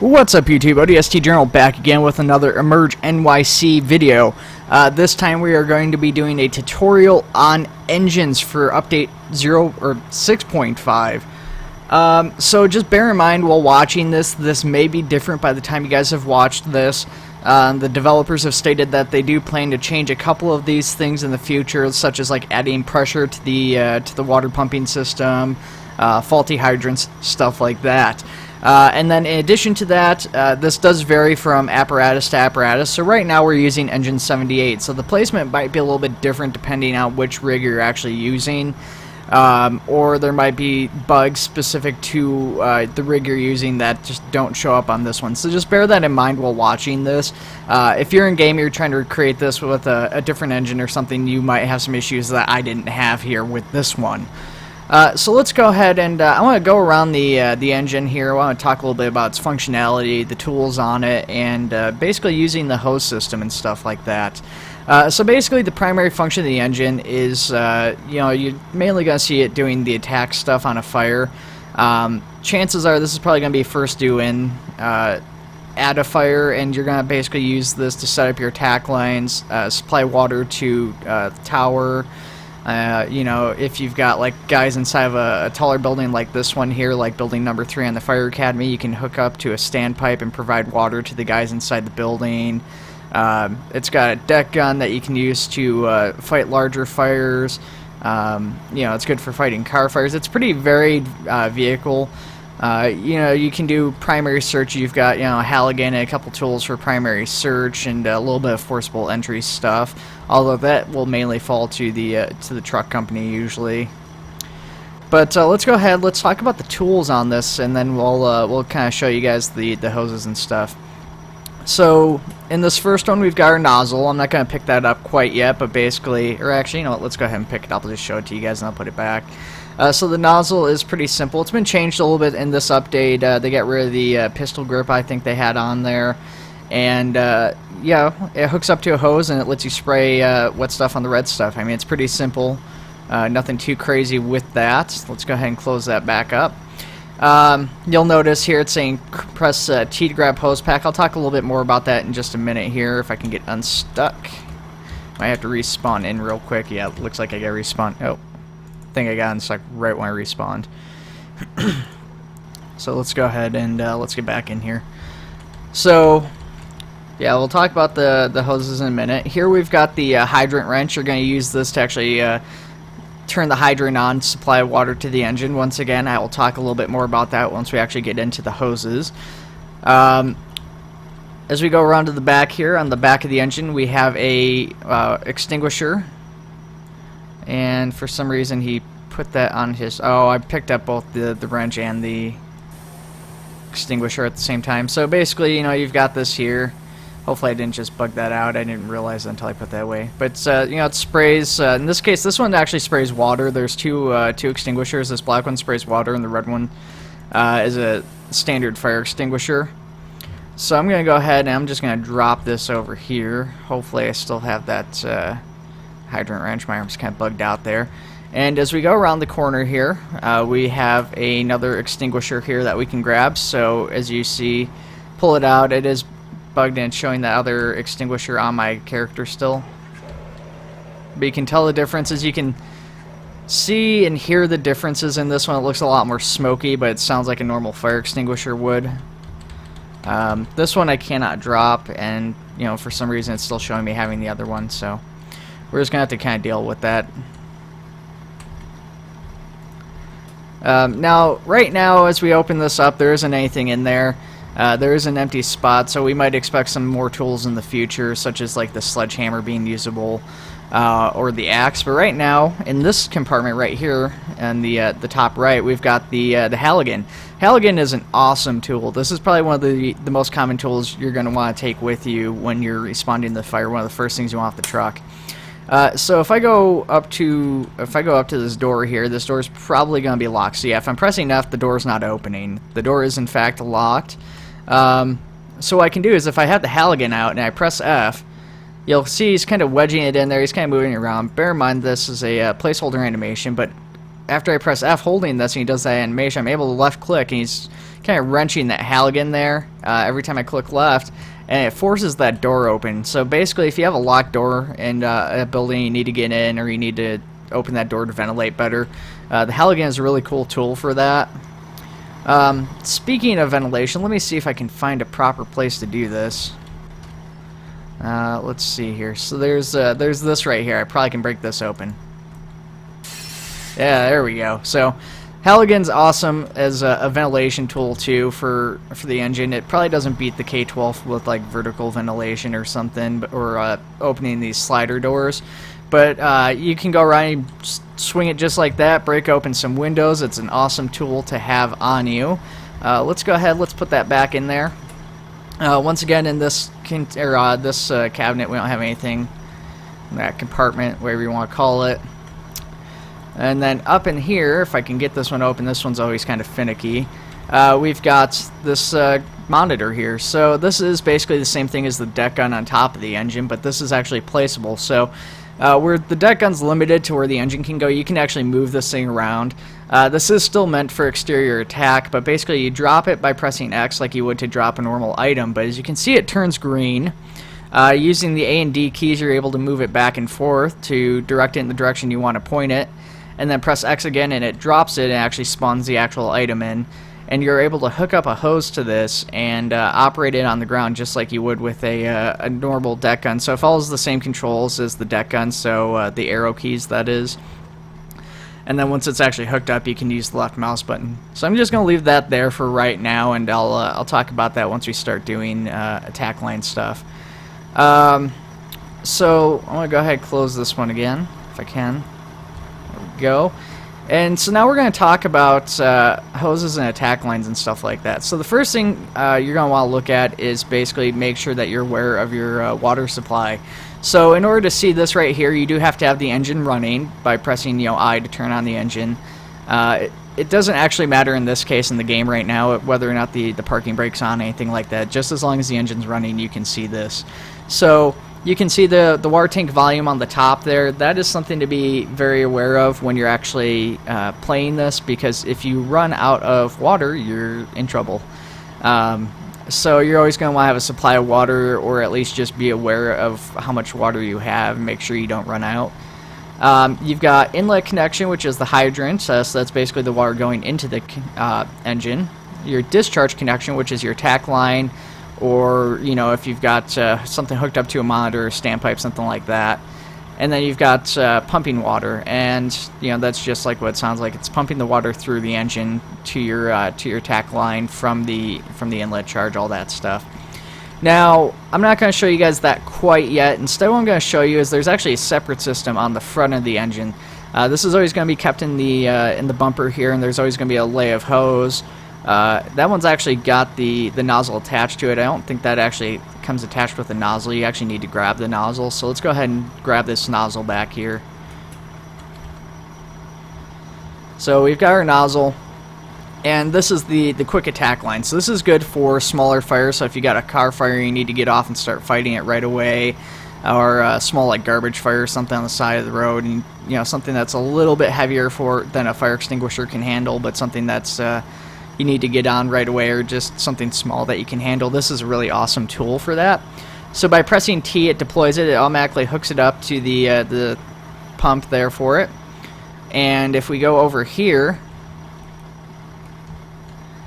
What's up YouTube, ODST Journal back again with another EmergeNYC video. This time we are going to be doing a tutorial on engines for update 6.5. So just bear in mind while watching this may be different by the time you guys have watched this. The developers have stated that they do plan to change a couple of these things in the future, such as like adding pressure to the water pumping system, faulty hydrants, stuff like that. And then in addition to that, this does vary from apparatus to apparatus. So right now we're using engine 78, so the placement might be a little bit different depending on which rig you're actually using. Or there might be bugs specific to the rig you're using that just don't show up on this one. So just bear that in mind while watching this. If you're in game, you're trying to recreate this with a different engine or something, you might have some issues that I didn't have here with this one. So let's go ahead and I want to go around the engine here. I want to talk a little bit about its functionality, the tools on it, and basically using the hose system and stuff like that. So basically the primary function of the engine is, you're mainly going to see it doing the attack stuff on a fire. Chances are this is probably going to be first due in at a fire, and you're going to basically use this to set up your attack lines, supply water to the tower. If you've got like guys inside of a taller building like this one here, like building number 3 on the fire academy, you can hook up to a standpipe and provide water to the guys inside the building. It's got a deck gun that you can use to fight larger fires. It's good for fighting car fires. It's a pretty varied vehicle. You can do primary search. You've got, a halligan and a couple tools for primary search and a little bit of forcible entry stuff. Although that will mainly fall to the truck company usually. But let's go ahead. Let's talk about the tools on this, and then we'll kind of show you guys the hoses and stuff. So in this first one, we've got our nozzle. I'm not going to pick that up quite yet, but basically, or actually, you know what? Let's go ahead and pick it up. I'll just show it to you guys, and I'll put it back. So the nozzle is pretty simple. It's been changed a little bit in this update. They got rid of the pistol grip I think they had on there. And it hooks up to a hose and it lets you spray wet stuff on the red stuff. I mean, it's pretty simple. Nothing too crazy with that. Let's go ahead and close that back up. You'll notice here it's saying press T to grab hose pack. I'll talk a little bit more about that in just a minute here if I can get unstuck. Might have to respawn in real quick. Yeah, it looks like I got respawned. Oh. I think I got unstuck right when I respawned. So let's go ahead and let's get back in here. So yeah, we'll talk about the hoses in a minute. Here we've got the hydrant wrench. You're going to use this to actually turn the hydrant on, supply water to the engine. Once again, I will talk a little bit more about that once we actually get into the hoses. As we go around to the back here, on the back of the engine, we have a extinguisher. And for some reason he put that on his... Oh, I picked up both the wrench and the extinguisher at the same time. So basically, you've got this here. Hopefully I didn't just bug that out. I didn't realize it until I put that away. But, it sprays... in this case, this one actually sprays water. There's two extinguishers. This black one sprays water, and the red one is a standard fire extinguisher. So I'm going to go ahead and I'm just going to drop this over here. Hopefully I still have that... hydrant wrench. My arm's kind of bugged out there. And as we go around the corner here, we have another extinguisher here that we can grab. So as you see, pull it out. It is bugged and showing the other extinguisher on my character still. But you can tell the differences. You can see and hear the differences in this one. It looks a lot more smoky, but it sounds like a normal fire extinguisher would. This one I cannot drop, and for some reason it's still showing me having the other one, so we're just going to have to kind of deal with that. Now, right now, as we open this up, there isn't anything in there. There is an empty spot, so we might expect some more tools in the future, such as like the sledgehammer being usable, or the axe. But right now, in this compartment right here, in the top right, we've got the halligan. Halligan is an awesome tool. This is probably one of the most common tools you're going to want to take with you when you're responding to the fire. One of the first things you want off the truck. So if I go up to this door here, this door is probably going to be locked. So yeah, if I'm pressing F, the door is not opening. The door is in fact locked. So what I can do is if I have the halligan out and I press F, you'll see he's kind of wedging it in there. He's kind of moving it around. Bear in mind this is a placeholder animation, but after I press F holding this and he does that animation, I'm able to left click and he's kind of wrenching that halligan there every time I click left, and it forces that door open. So basically, if you have a locked door in a building, you need to get in, or you need to open that door to ventilate better, the halligan is a really cool tool for that. Speaking of ventilation, let me see if I can find a proper place to do this. Let's see here. So there's this right here. I probably can break this open. Yeah, there we go. So halligan's awesome as a ventilation tool too for the engine. It probably doesn't beat the K12 with like vertical ventilation or something, or opening these slider doors. But you can go around and swing it just like that, break open some windows. It's an awesome tool to have on you. Let's go ahead, let's put that back in there. Once again, in this cabinet, we don't have anything in that compartment, whatever you want to call it. And then up in here, if I can get this one open, this one's always kind of finicky. We've got this monitor here. So this is basically the same thing as the deck gun on top of the engine, but this is actually placeable. So where the deck gun's limited to where the engine can go, you can actually move this thing around. This is still meant for exterior attack, but basically you drop it by pressing X like you would to drop a normal item. But as you can see, it turns green. Using the A and D keys, you're able to move it back and forth to direct it in the direction you want to point it. And then press X again and it drops it and actually spawns the actual item in. And you're able to hook up a hose to this and operate it on the ground just like you would with a normal deck gun. So it follows the same controls as the deck gun, so the arrow keys, that is. And then once it's actually hooked up, you can use the left mouse button. So I'm just going to leave that there for right now, and I'll talk about that once we start doing attack line stuff. So I'm going to go ahead and close this one again, if I can. There we go. And so now we're going to talk about hoses and attack lines and stuff like that. So the first thing you're going to want to look at is basically make sure that you're aware of your water supply. So in order to see this right here, you do have to have the engine running by pressing I to turn on the engine. It doesn't actually matter in this case in the game right now whether or not the parking brake's on, anything like that. Just as long as the engine's running, you can see this. So you can see the water tank volume on the top there. That is something to be very aware of when you're actually playing this, because if you run out of water, you're in trouble. So you're always going to want to have a supply of water, or at least just be aware of how much water you have and make sure you don't run out. You've got inlet connection, which is the hydrant, so that's basically the water going into the engine. Your discharge connection, which is your attack line, or if you've got something hooked up to a monitor or standpipe, something like that. And then you've got pumping water, and that's just like what it sounds like. It's pumping the water through the engine to your attack line from the inlet charge, all that stuff. Now, I'm not going to show you guys that quite yet. Instead, what I'm going to show you is there's actually a separate system on the front of the engine. This is always going to be kept in the bumper here, and there's always going to be a lay of hose. That one's actually got the nozzle attached to it. I don't think that actually comes attached with the nozzle. You actually need to grab the nozzle. So let's go ahead and grab this nozzle back here. So we've got our nozzle, and this is the quick attack line. So this is good for smaller fires. So if you got a car fire, you need to get off and start fighting it right away, or a small like garbage fire or something on the side of the road, and something that's a little bit heavier than a fire extinguisher can handle, but something that's you need to get on right away, or just something small that you can handle. This is a really awesome tool for that. So by pressing T, it deploys it. It automatically hooks it up to the pump there for it. And if we go over here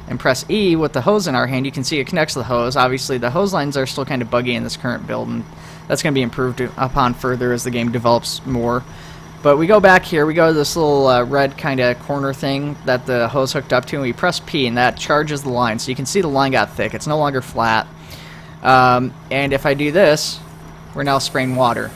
and press E with the hose in our hand, you can see it connects to the hose. Obviously, the hose lines are still kind of buggy in this current build, and that's going to be improved upon further as the game develops more. But we go back here, we go to this little red kind of corner thing that the hose hooked up to, and we press P, and that charges the line. So you can see the line got thick. It's no longer flat. And if I do this, we're now spraying water.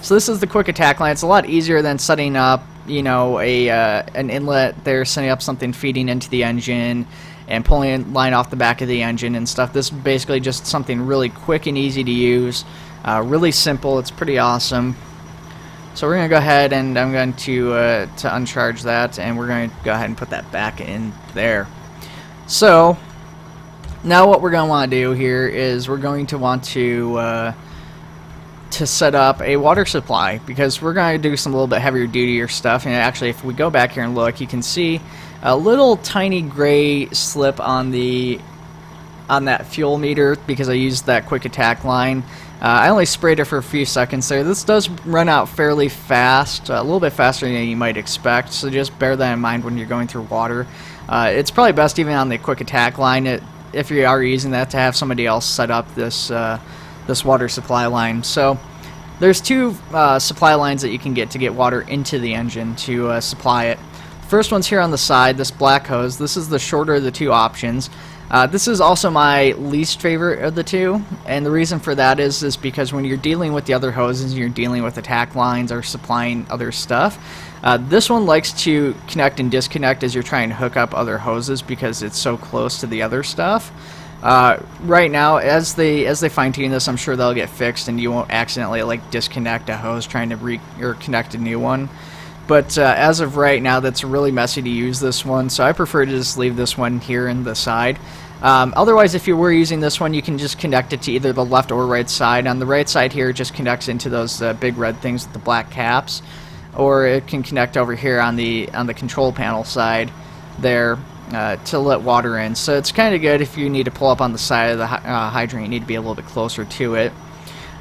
So this is the quick attack line. It's a lot easier than setting up, an inlet there, setting up something feeding into the engine, and pulling a line off the back of the engine and stuff. This is basically just something really quick and easy to use. Really simple. It's pretty awesome. So we're going to go ahead, and I'm going to uncharge that, and we're going to go ahead and put that back in there. So now what we're going to want to do here is we're going to want to set up a water supply, because we're going to do some little bit heavier duty stuff. And actually, if we go back here and look, you can see a little tiny gray slip on that fuel meter because I used that quick attack line. I only sprayed it for a few seconds there. This does run out fairly fast, a little bit faster than you might expect, so just bear that in mind when you're going through water. It's probably best even on the quick attack line, if you are using that, to have somebody else set up this water supply line. So there's two supply lines that you can get water into the engine to supply it. First one's here on the side, this black hose. This is the shorter of the two options. This is also my least favorite of the two, and the reason for that is because when you're dealing with the other hoses, you're dealing with attack lines or supplying other stuff. This one likes to connect and disconnect as you're trying to hook up other hoses because it's so close to the other stuff. Right now, as they fine-tune this, I'm sure they'll get fixed and you won't accidentally like disconnect a hose trying to connect a new one. But as of right now, that's really messy to use this one, so I prefer to just leave this one here in the side. Otherwise, if you were using this one, you can just connect it to either the left or right side. On the right side here, it just connects into those big red things with the black caps, or it can connect over here on the control panel side there to let water in. So it's kind of good if you need to pull up on the side of the hydrant. You need to be a little bit closer to it.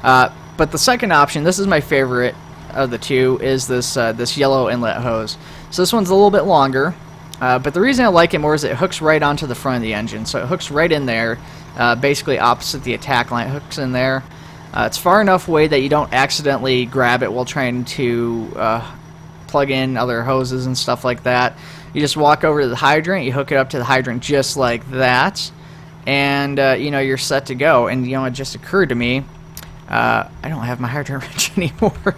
But the second option, this is my favorite of the two, is this yellow inlet hose. So this one's a little bit longer, but the reason I like it more is it hooks right onto the front of the engine. So it hooks right in there, basically opposite the attack line. It hooks in there. It's far enough away that you don't accidentally grab it while trying to plug in other hoses and stuff like that. You just walk over to the hydrant, you hook it up to the hydrant just like that, and you know, you're set to go. And you know, it just occurred to me, I don't have my hydrant wrench anymore.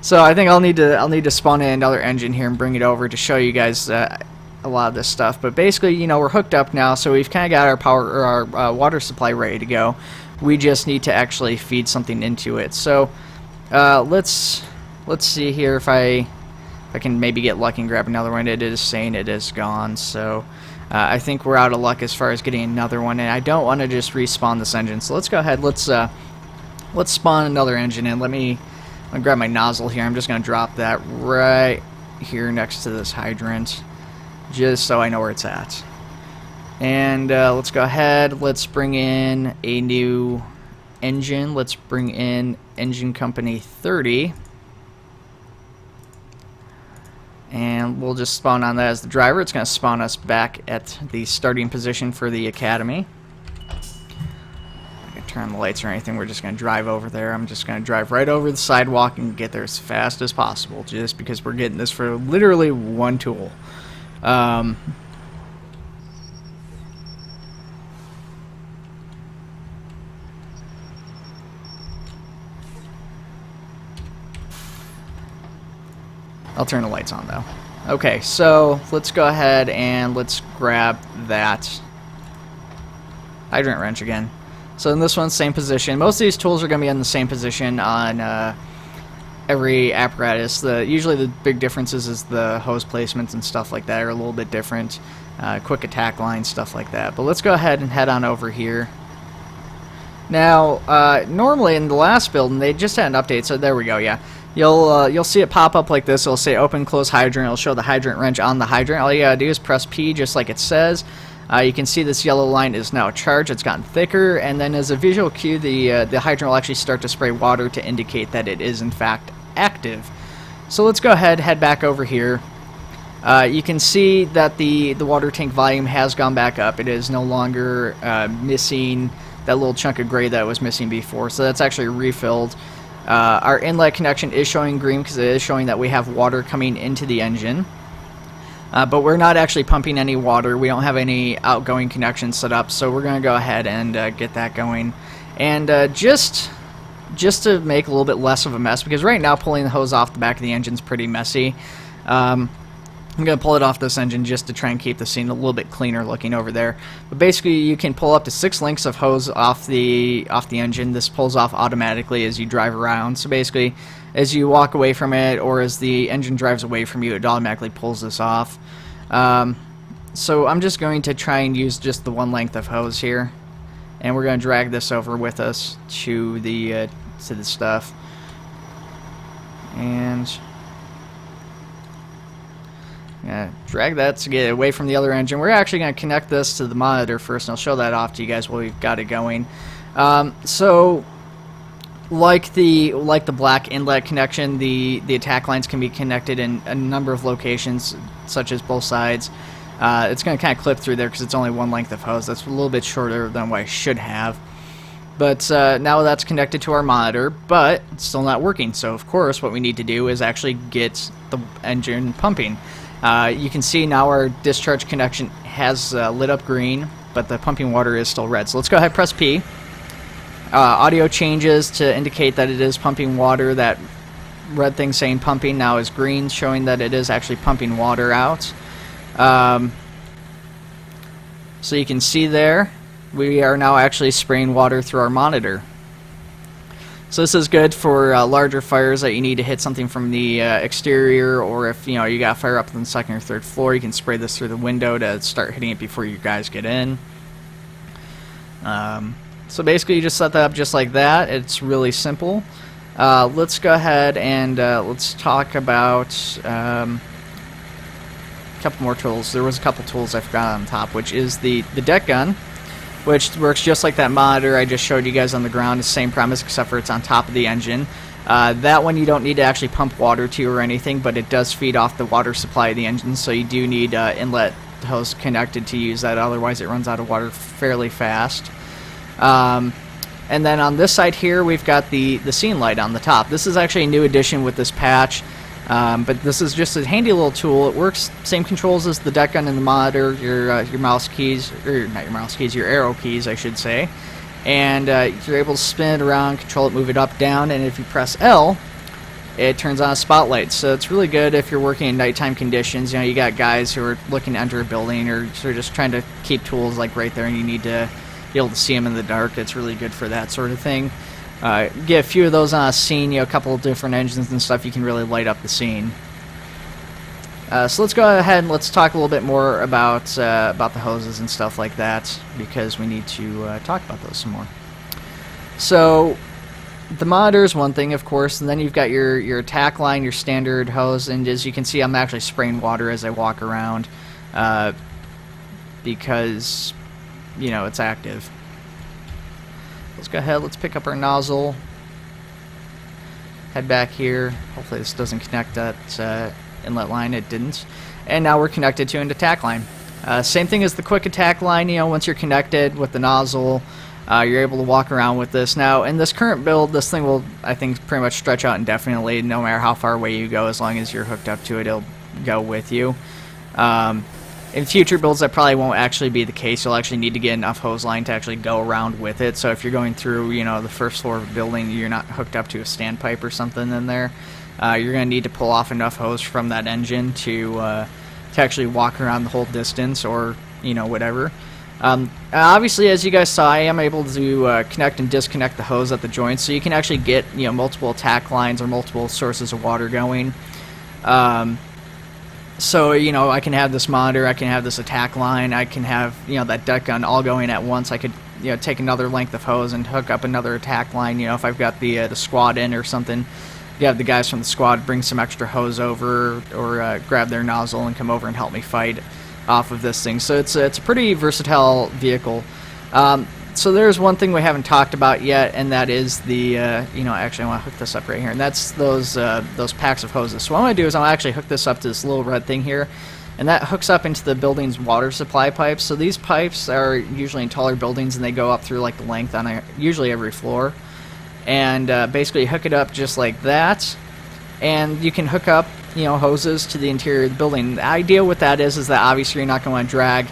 So I think I'll need to spawn in another engine here and bring it over to show you guys a lot of this stuff. But basically, you know, we're hooked up now, so we've kind of got our power or our water supply ready to go. We just need to actually feed something into it. So let's see here if I can maybe get lucky and grab another one. It is saying it is gone, so I think we're out of luck as far as getting another one. And I don't want to just respawn this engine, so let's go ahead. Let's spawn another engine in. I'll grab my nozzle here. I'm just going to drop that right here next to this hydrant, just so I know where it's at. And let's go ahead. Let's bring in a new engine. Let's bring in engine company 30. And we'll just spawn on that as the driver. It's going to spawn us back at the starting position for the academy. Turn the lights or anything. We're just going to drive over there. I'm just going to drive right over the sidewalk and get there as fast as possible, just because we're getting this for literally one tool. I'll turn the lights on though. Okay, so let's go ahead and let's grab that hydrant wrench again. So in this one, same position. Most of these tools are going to be in the same position on every apparatus. Usually the big differences is the hose placements and stuff like that are a little bit different. Quick attack lines, stuff like that. But let's go ahead and head on over here. Now, normally in the last build, and they just had an update, so there we go, yeah. You'll see it pop up like this. It'll say open, close hydrant. It'll show the hydrant wrench on the hydrant. All you gotta do is press P just like it says. You can see this yellow line is now charged. It's gotten thicker, and then as a visual cue, the hydrant will actually start to spray water to indicate that it is in fact active. So let's go ahead, head back over here. You can see that the water tank volume has gone back up. It is no longer missing that little chunk of gray that was missing before, so that's actually refilled. Our inlet connection is showing green because it is showing that we have water coming into the engine. But we're not actually pumping any water. We don't have any outgoing connections set up, so we're going to go ahead and get that going. And just to make a little bit less of a mess, because right now pulling the hose off the back of the engine is pretty messy. I'm going to pull it off this engine just to try and keep the scene a little bit cleaner looking over there. But basically, you can pull up to 6 links of hose off the engine. This pulls off automatically as you drive around. So basically, as you walk away from it, or as the engine drives away from you, it automatically pulls this off. So I'm just going to try and use just the 1 length of hose here, and we're going to drag this over with us to the stuff. And Drag that to get away from the other engine. We're actually going to connect this to the monitor first, and I'll show that off to you guys while we've got it going. So, like the black inlet connection, the attack lines can be connected in a number of locations, such as both sides. It's going to kind of clip through there because it's only one length of hose. That's a little bit shorter than what I should have. But now that's connected to our monitor, but it's still not working. So, of course, what we need to do is actually get the engine pumping. You can see now our discharge connection has lit up green, but the pumping water is still red. So let's go ahead and press P. Audio changes to indicate that it is pumping water. That red thing saying pumping now is green, showing that it is actually pumping water out. So you can see there, we are now actually spraying water through our monitor. So this is good for larger fires that you need to hit something from the exterior, or if you got a fire up on the second or third floor, you can spray this through the window to start hitting it before you guys get in. So basically you just set that up just like that. It's really simple. Let's go ahead and let's talk about a couple more tools. There was a couple tools I forgot on top, which is the deck gun, which works just like that monitor I just showed you guys on the ground. It's the same premise, except for it's on top of the engine. That one you don't need to actually pump water to or anything, but it does feed off the water supply of the engine, so you do need inlet hose connected to use that, otherwise it runs out of water fairly fast. And then on this side here, we've got the scene light on the top. This is actually a new addition with this patch, but this is just a handy little tool. It works same controls as the deck gun and the monitor, your mouse keys, or not your mouse keys, your arrow keys, I should say. And you're able to spin it around, control it, move it up, down, and if you press L, it turns on a spotlight. So it's really good if you're working in nighttime conditions. You got guys who are looking to enter a building, or sort of just trying to keep tools like right there, and you need to be able to see them in the dark. It's really good for that sort of thing. Get a few of those on a scene, a couple of different engines and stuff, you can really light up the scene. So let's go ahead and let's talk a little bit more about the hoses and stuff like that, because we need to talk about those some more. So the monitor is one thing, of course, and then you've got your attack line, your standard hose, and as you can see, I'm actually spraying water as I walk around because it's active. Let's go ahead, let's pick up our nozzle, head back here. Hopefully this doesn't connect that inlet line. It didn't. And now we're connected to an attack line. Same thing as the quick attack line. Once you're connected with the nozzle, you're able to walk around with this. Now in this current build, this thing will, I think, pretty much stretch out indefinitely. No matter how far away you go, as long as you're hooked up to it, it'll go with you. In future builds, that probably won't actually be the case. You'll actually need to get enough hose line to actually go around with it. So if you're going through, the first floor of a building, you're not hooked up to a standpipe or something in there, you're going to need to pull off enough hose from that engine to actually walk around the whole distance, or whatever. Obviously, as you guys saw, I am able to connect and disconnect the hose at the joints, so you can actually get multiple attack lines or multiple sources of water going. So, I can have this monitor, I can have this attack line, I can have, that deck gun all going at once. I could, take another length of hose and hook up another attack line. If I've got the squad in or something, you have the guys from the squad bring some extra hose over, or grab their nozzle and come over and help me fight off of this thing. So it's a pretty versatile vehicle. So there's one thing we haven't talked about yet, and that is the, actually I want to hook this up right here, and that's those packs of hoses. So what I'm going to do is I'll actually hook this up to this little red thing here, and that hooks up into the building's water supply pipes. So these pipes are usually in taller buildings, and they go up through like the length on usually every floor. And basically hook it up just like that, and you can hook up, hoses to the interior of the building. The idea with that is that obviously you're not going to want to drag,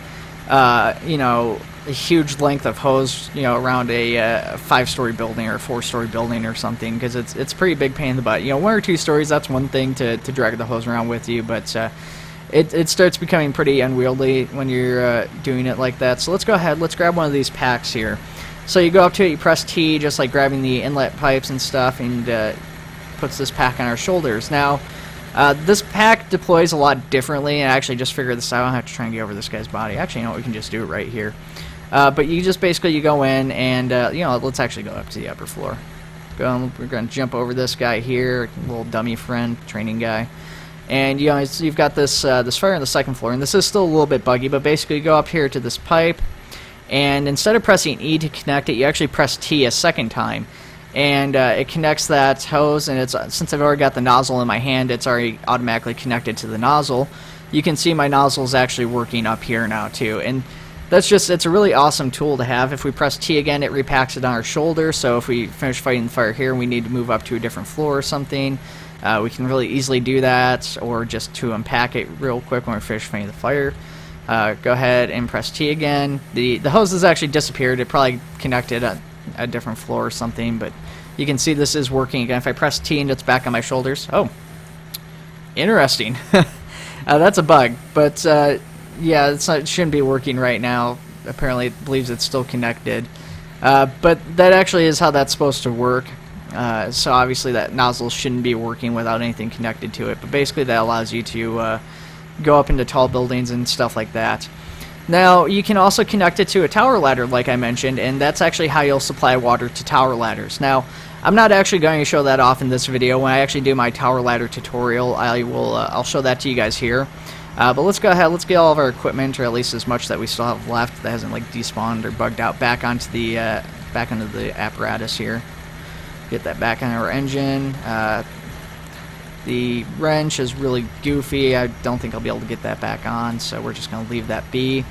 a huge length of hose, around a 5-story building or a 4-story building or something, because it's a pretty big pain in the butt. 1 or 2 stories, that's one thing to drag the hose around with you, but it starts becoming pretty unwieldy when you're doing it like that. So let's go ahead, let's grab one of these packs here. So you go up to it, you press T, just like grabbing the inlet pipes and stuff, and puts this pack on our shoulders. Now, this pack deploys a lot differently, and I actually just figured this out. I don't have to try and get over this guy's body. Actually, we can just do it right here. But you just basically, go in and, let's actually go up to the upper floor. We're going to jump over this guy here, little dummy friend, training guy. And you know, you've got this this fire on the second floor, and this is still a little bit buggy, but basically you go up here to this pipe, and instead of pressing E to connect it, you actually press T a second time, and it connects that hose. And it's since I've already got the nozzle in my hand, it's already automatically connected to the nozzle. You can see my nozzle is actually working up here now too, and it's a really awesome tool to have. If we press T again, it repacks it on our shoulder, so if we finish fighting the fire here and we need to move up to a different floor or something, we can really easily do that, or just to unpack it real quick when we're finished fighting the fire. Go ahead and press T again. The hose has actually disappeared. It probably connected at a different floor or something, but you can see this is working again. If I press T and it's back on my shoulders. Oh, interesting. That's a bug, but yeah, it shouldn't be working right now. Apparently it believes it's still connected, but that actually is how that's supposed to work. So obviously that nozzle shouldn't be working without anything connected to it, but basically that allows you to go up into tall buildings and stuff like that. Now you can also connect it to a tower ladder, like I mentioned, and that's actually how you'll supply water to tower ladders. Now I'm not actually going to show that off in this video. When I actually do my tower ladder tutorial, I'll show that to you guys here. But let's go ahead, let's get all of our equipment, or at least as much that we still have left that hasn't like despawned or bugged out, back onto the apparatus here. Get that back on our engine. The wrench is really goofy. I don't think I'll be able to get that back on, so we're just going to leave that be.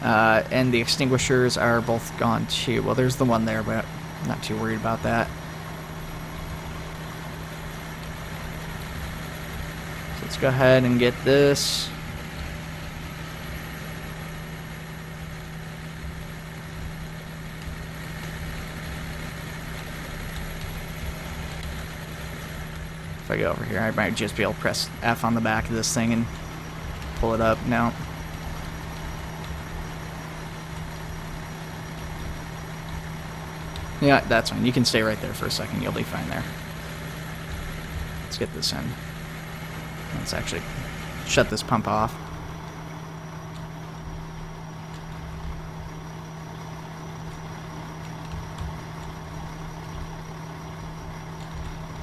And the extinguishers are both gone too. Well, there's the one there, but I'm not too worried about that. So let's go ahead and get this. If I go over here, I might just be able to press F on the back of this thing and pull it up. No. Yeah, that's fine. You can stay right there for a second. You'll be fine there. Let's get this in. Let's actually shut this pump off.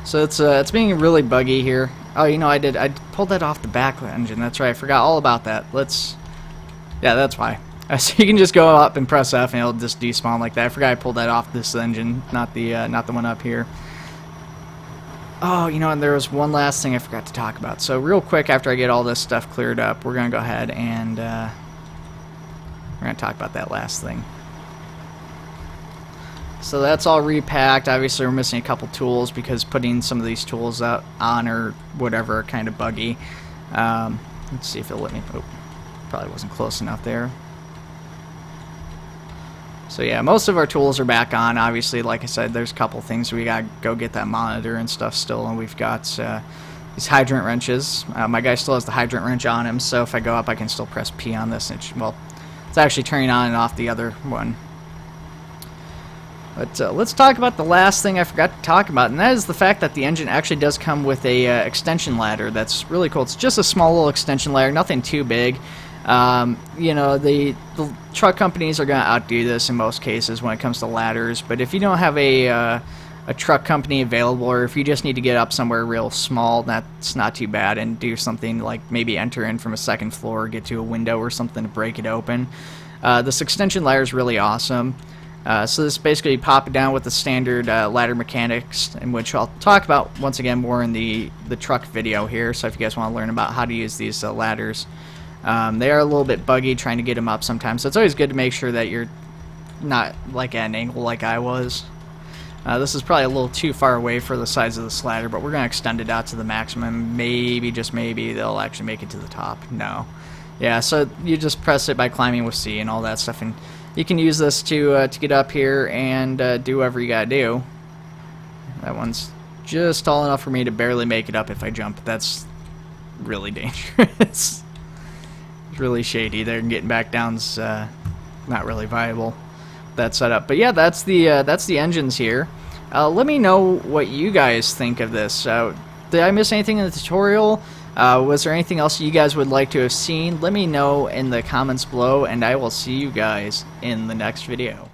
So it's being really buggy here. Oh, you know, I pulled that off the back engine. That's right. I forgot all about that. Yeah, that's why. So you can just go up and press F and it'll just despawn like that. I forgot I pulled that off this engine, not the one up here. Oh, you know, and there was one last thing I forgot to talk about. So real quick, after I get all this stuff cleared up, we're gonna go ahead and we're gonna talk about that last thing. So that's all repacked. Obviously we're missing a couple tools because putting some of these tools out on or whatever are kind of buggy. Let's see if it'll let me. Oh, probably wasn't close enough there. So yeah, most of our tools are back on. Obviously, like I said, there's a couple things we gotta go get that monitor and stuff still, and we've got these hydrant wrenches. My guy still has the hydrant wrench on him, so if I go up I can still press P on this. And well, it's actually turning on and off the other one. But let's talk about the last thing I forgot to talk about, and that is the fact that the engine actually does come with a extension ladder. That's really cool. It's just a small little extension ladder, nothing too big. You know, the truck companies are going to outdo this in most cases when it comes to ladders, but if you don't have a truck company available, or if you just need to get up somewhere real small, that's not too bad, and do something like maybe enter in from a second floor, get to a window or something to break it open. This extension ladder is really awesome. So this basically pop it down with the standard ladder mechanics, in which I'll talk about once again more in the truck video here. So if you guys want to learn about how to use these ladders, they are a little bit buggy trying to get them up sometimes. So it's always good to make sure that you're not like at an angle like I was. This is probably a little too far away for the size of this ladder, but we're going to extend it out to the maximum. Maybe, just maybe, they'll actually make it to the top. No. Yeah, so you just press it by climbing with C and all that stuff, and you can use this to get up here and do whatever you gotta do. That one's just tall enough for me to barely make it up if I jump. That's really dangerous. It's really shady there, and getting back down's not really viable, that setup. But yeah, that's the engines here. Let me know what you guys think of this. Did I miss anything in the tutorial? Was there anything else you guys would like to have seen? Let me know in the comments below, and I will see you guys in the next video.